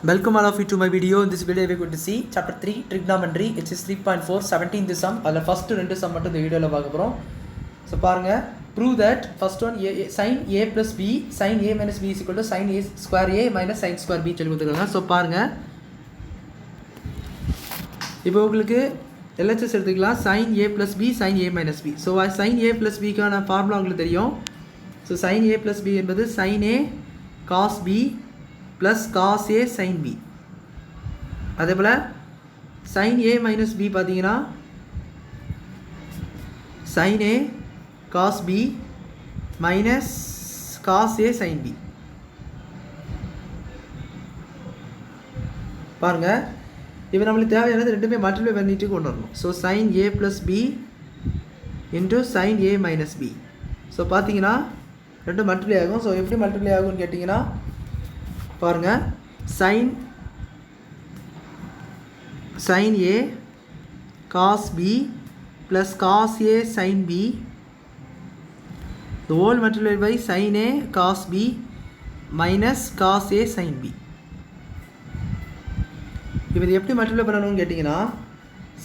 Welcome all of you to my video. In this video we are going to see chapter 3 trigonometry exercise 3.4 17th sum. Adla first rendu sum mattum இந்த வீடியோல பார்க்க போறோம். So பாருங்க, prove that first one sin a plus b sin a minus b is equal to sin a square a minus sin square b சொல்லி கொடுத்திருக்காங்க. So பாருங்க, இப்போ உங்களுக்கு LHS எடுத்துக்கலாம் sin a plus b sin a minus b. So sin a plus b க்கான formula உங்களுக்கு தெரியும். So sin a plus b என்பது sin a cos b plus cos a sin b. அதே போல sin a minus b பார்த்தீங்கன்னா sin a cos b minus cos a sin b. பாருங்க, இப்போ நம்மளுக்கு தேவையானது ரெண்டுமே மல்டிப்ளை பண்ணிட்டு கொண்டு வரணும். So sin a plus b into sin a minus b. So பார்த்தீங்கன்னா ரெண்டும் மல்டிப்ளை ஆகும். ஸோ எப்படி மல்டிப்ளை ஆகும்னு கேட்டிங்கன்னா பாருங்க, sin a cos b plus cos a sin b the whole multiplied by sin a cos b minus cos a sin b. இப்போ இது எப்படி மல்டிப்ளை பண்ணணும்னு கேட்டிங்கன்னா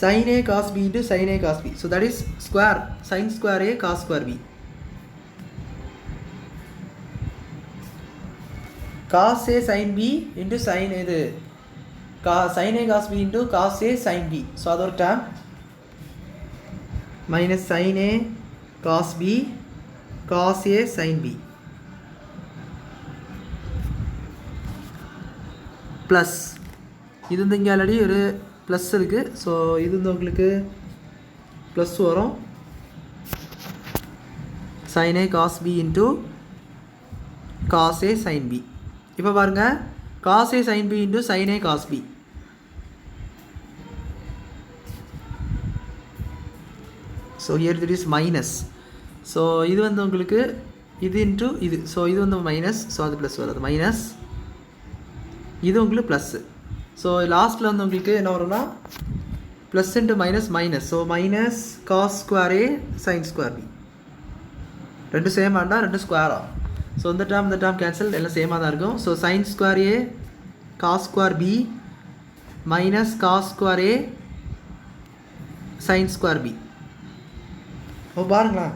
sin a cos b into sin a cos b. So that is square sin square a cos square b. cos a sin b into sin இது sin a cos b into cos a sin b. So அது ஒரு term minus sin a cos b cos a sin b plus இது வந்து இங்கே already ஒரு plus இருக்குது. So இது வந்து உங்களுக்கு ப்ளஸ் வரும் sin a cos b into cos a sin b. இப்போ பாருங்கள், cos a sin b into sin a cos b. So here it is minus. So இது வந்து உங்களுக்கு இது இன்ட்டு இது. ஸோ இது வந்து மைனஸ். ஸோ அது ப்ளஸ் வருது மைனஸ். இது உங்களுக்கு ப்ளஸ்ஸு. ஸோ லாஸ்ட்டில் வந்து உங்களுக்கு என்ன வரும்னா plus into minus minus. So minus cos square A sine square B. ரெண்டு சேம் ஆண்டா ரெண்டு ஸ்கொயர் ஆகும். ஸோ இந்த டேர்ம் கேன்சல், எல்லாம் சேமாக தான் இருக்கும். So sine square A cos square B minus cos square A sine square B. இப்போ பாருங்களேன்,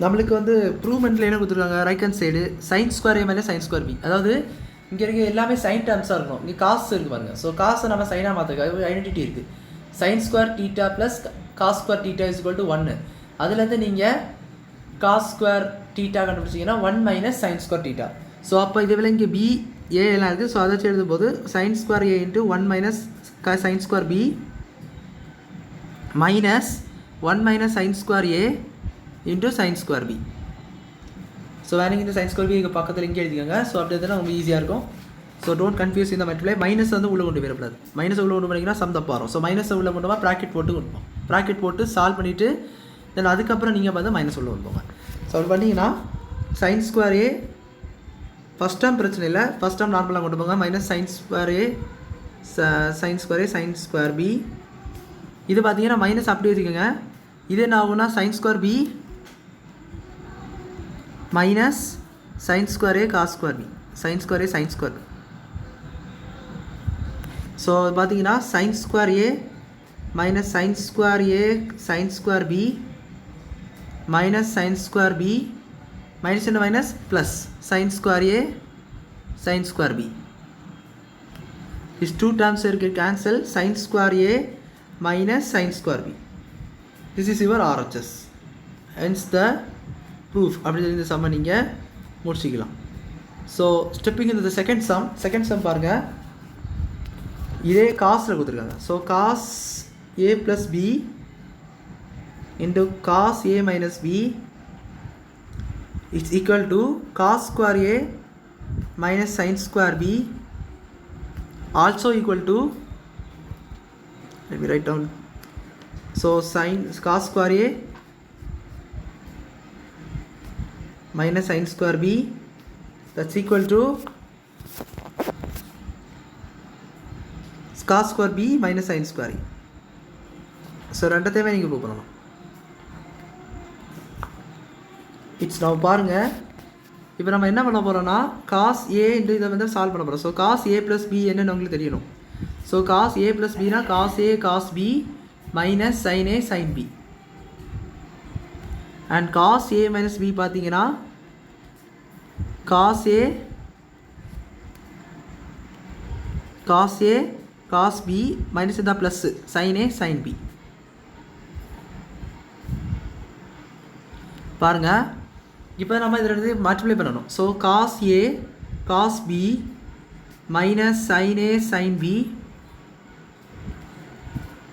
நம்மளுக்கு வந்து ப்ரூவ்மெண்ட்டில் என்ன கொடுத்துருக்காங்க, right hand side sine square A minus sine square B. அதாவது இங்கே இருக்க எல்லாமே சைன் டேர்ம்ஸாக இருக்கணும். இங்கே காசு இருக்குது பாருங்கள். ஸோ காசை நம்ம சைனாக மாற்றுக்க ஐடென்டிட்டி இருக்குது. Sine square theta plus cos square theta is equal to 1. அதுலேருந்து நீங்கள் காஸ் ஸ்கொயர் டீட்டா கண்டுபிடிச்சிங்கன்னா 1 minus sine square theta. So அப்போ இதுவில் இங்கே பி ஏ எல்லாம் இருக்குது. ஸோ அதை வச்சு எழுதும்போது sine square A into 1 minus sine square B minus 1 minus sine square A into sine square B. So வேறு இந்த சைன் ஸ்கொயர் பி இங்கே பக்கத்தில் இங்கே எழுதிக்கோங்க. ஸோ அப்படி இருந்தால் ரொம்ப ஈஸியாக இருக்கும். ஸோ டோன்ட் கன்ஃபியூஸ் இந்த மல்டிப்ளை. மைனஸ் வந்து உள்ளே கொண்டு போயிடக்கூடாது. மைனஸ் உள்ளே கொண்டு போனீங்கன்னா சம் தப்பாக வரும். ஸோ மைனஸ் உள்ளே கொண்டு போனால் ப்ராக்கெட் போட்டு கொடுப்போம். ப்ராக்கெட் போட்டு சால்வ் பண்ணிவிட்டு தென் அதுக்கப்புறம் நீங்கள் வந்து மைனஸ் உள்ள கொண்டு போங்க. ஸோ அப்படி பண்ணிங்கன்னா sine square A first term பிரச்சனை இல்லை, ஃபஸ்ட் டேர்ம் நார்மலாக கொண்டு போங்க. Minus sine square A sine square B. இது பார்த்தீங்கன்னா மைனஸ் அப்படி வச்சுக்கோங்க. இது என்ன ஆகும்னா sine square B minus sine square A cos square B sine square A sine square B. So பார்த்தீங்கன்னா sine square A minus sine square A sine square B minus sine square B minus என்ன minus plus sine square A sine square B. Is two terms இருக்கு cancel. Sine square A minus sine square B. This is your RHS. Hence the proof. அப்படி சொல்லி இந்த சம்மை நீங்கள் முடிச்சிக்கலாம். So stepping இந்த second sum பாருங்கள். இதே காசில் கொடுத்துருக்காங்க. So cos A plus B into cos a minus b is equal to cos square a minus sin square b also equal to, let me write down, so sin cos square a minus sin square b that's equal to cos square b minus sin square a. So ரெண்டத்தையுமே நீங்கள் prove பண்ணணும். It's now பாருங்கள், இப்போ நம்ம என்ன பண்ண போகிறோம்னா cos A into இதை வந்து சால்வ் பண்ண போகிறோம். So cos A plus B என்னன்னு உங்களுக்கு தெரியணும். ஸோ காஸ் ஏ ப்ளஸ் பினா cos A cos B minus sine A sine B. And cos A minus B பார்த்தீங்கன்னா cos A cos B minus இந்த plus sine A sine B. பாருங்கள், இப்போ நம்ம இதில் இருந்து மல்டிப்ளை பண்ணணும். So cos A cos B minus sine A sine B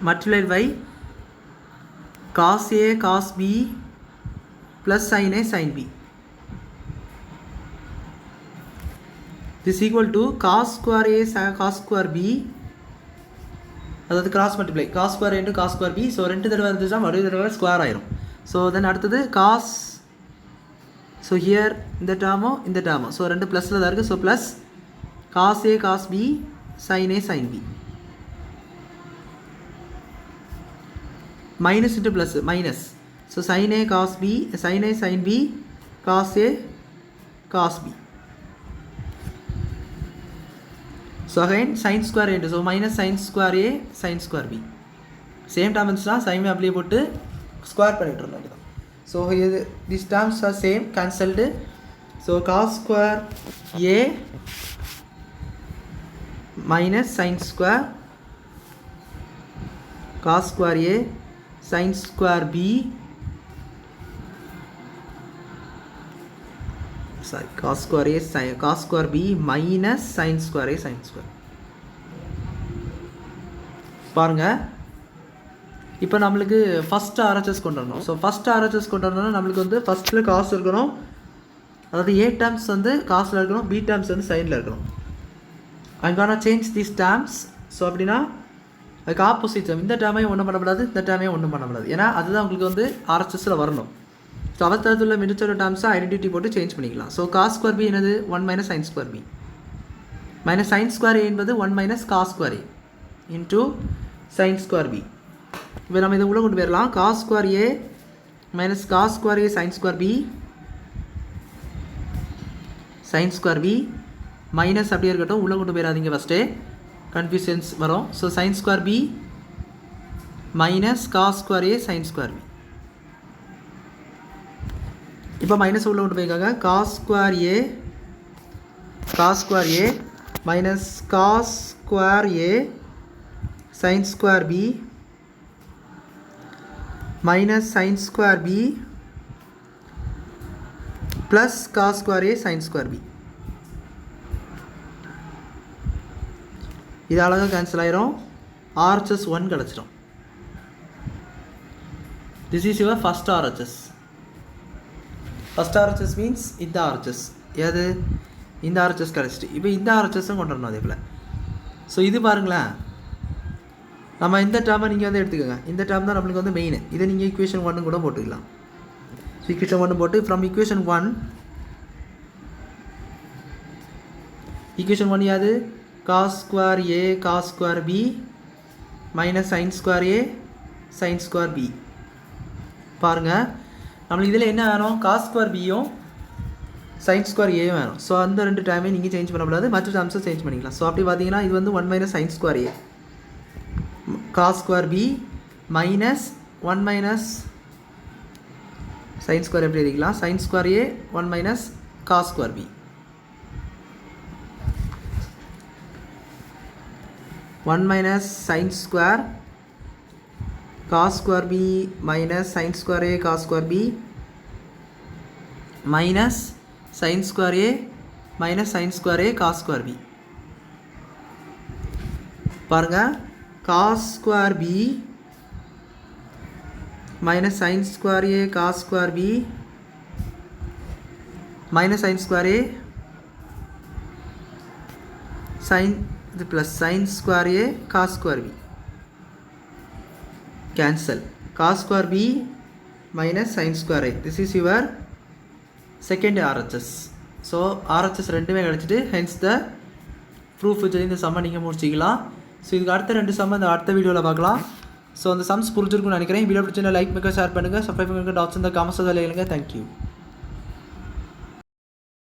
multiplied by cos A cos B plus sine A sine B. this equal to cos square a cos square b, அதாவது cross multiply cos square into cos square B. So 2 தடவை இருந்துச்சுன்னா மறுபடியும் தடவை square ஆயிரும். So then அடுத்தது cos, so here இந்த டேர்மும் இந்த டேர்மும் so 2 ப்ளஸில் தான் இருக்குது. So plus cos A cos B sine A sine B minus into plus minus. So sine A cos B sine A sine B cos A cos B. So again sine square into so minus sine square A sine square B. Same term இருந்துச்சுன்னா sine அப்படியே போட்டு square பண்ணிட்டு இருந்தோம். So இது this terms are same cancelled. So cos square A minus sine square cos square A sine square B sorry cos square a sin cos square b minus sin square a sin square. பாருங்க, இப்போ நம்மளுக்கு first RHS கொண்டு வரணும். So first RHS கொண்டு வரணும்னா நம்மளுக்கு வந்து ஃபர்ஸ்ட்டில் காசு இருக்கணும், அதாவது ஏ டேர்ம்ஸ் வந்து காசில் இருக்கணும், பி டேர்ம்ஸ் வந்து சைனில் இருக்கணும். I'm gonna change these terms. So அப்படின்னா அதுக்கு ஆப்போசிட் இந்த டேர்மையும் ஒன்றும் பண்ணக்கூடாது, இந்த டேர்மையும் ஒன்றும் பண்ணக்கூடாது. ஏன்னா அதுதான் உங்களுக்கு வந்து ஆர்ஹெச்எஸில் வரணும். ஸோ அவசரத்தில் மிடிச்சோட டேர்ம்ஸை ஐடென்டிட்டி போட்டு சேஞ்ச் பண்ணிக்கலாம். ஸோ காஸ் ஸ்கொயர் பி என்னது 1 minus sine square B minus sine square A என்பது 1 minus cos square A into sine square B. இப்போ நம்ம இதை உள்ள கொண்டு போயிடலாம். Cos square A minus cos square A sine square B sine square B minus அப்படியே இருக்கட்டும், உள்ளே கொண்டு போயிடாதீங்க, ஃபஸ்ட்டே கன்ஃபியூஷன்ஸ் வரும். So sine square B minus cos square A sine square B. இப்போ மைனஸ் உள்ள கொண்டு போயிருக்காங்க. Cos square A minus cos square A sine square B minus sine square B plus cos square A sine square B. இது அழகாக cancel ஆயிரும், RHS 1 கிடச்சிடும். This is your first RHS. First RHS means இந்த RHS ஏது இந்த RHS கிடச்சிட்டு. இப்போ இந்த RHSஸும் கொண்டு வரணும் அதே போல். ஸோ இது பாருங்களேன், நம்ம இந்த டேர்மை நீங்கள் வந்து எடுத்துக்கோங்க. இந்த டேர்ம் தான் நம்மளுக்கு வந்து மெயின். இதை நீங்கள் ஈக்குவேஷன் 1 கூட போட்டுக்கலாம். ஸோ ஈக்குவேஷன் 1 போட்டு ஃப்ரம் ஈக்குவேஷன் 1 யாது cos square A cos square B minus sine square A sine square B. பாருங்கள், நம்மளுக்கு இதில் என்ன வேணும், காஸ் ஸ்கொயர் பியும் சைன் ஸ்கொயர் ஏயும் வேணும். ஸோ அந்த 2 டைமையும் நீங்கள் சேஞ்ச் பண்ணக்கூடாது, மற்ற டேர்ம்ஸை சேஞ்ச் பண்ணிக்கலாம். ஸோ அப்படி பார்த்தீங்கன்னா இது வந்து 1 minus sine square A cos square B minus 1 minus sine square எப்படி எழுதிக்கலாம், sine square A 1 minus cos square B 1 minus sine square cos square b minus sin square a cos square b minus sin square a minus sin square a cos square b. பாருங்க, cos square b minus sin square a cos square b minus sin square a sin plus sin square a cos square b. Cancel cos square b minus sin square a. This is your second RHS. So RHS ரெண்டுமே கிடச்சிட்டு hence the proof வச்சு இந்த சம்மை நீங்கள் முடிச்சிக்கலாம். So இதுக்கு அடுத்த 2 சம்மை இந்த அடுத்த வீடியோவில் பார்க்கலாம். ஸோ அந்த சம்ஸ் புரிஞ்சிருக்குன்னு நினைக்கிறேன். வீடியோ பிடிச்சிருந்தா லைக் பண்ணுங்கள், ஷேர் பண்ணுங்கள், சப்ஸ்கிரைப் பண்ணுங்கள், டவுட்ஸ் இந்த காமெண்ட்ஸ் எழுதுங்க. தேங்க்யூ.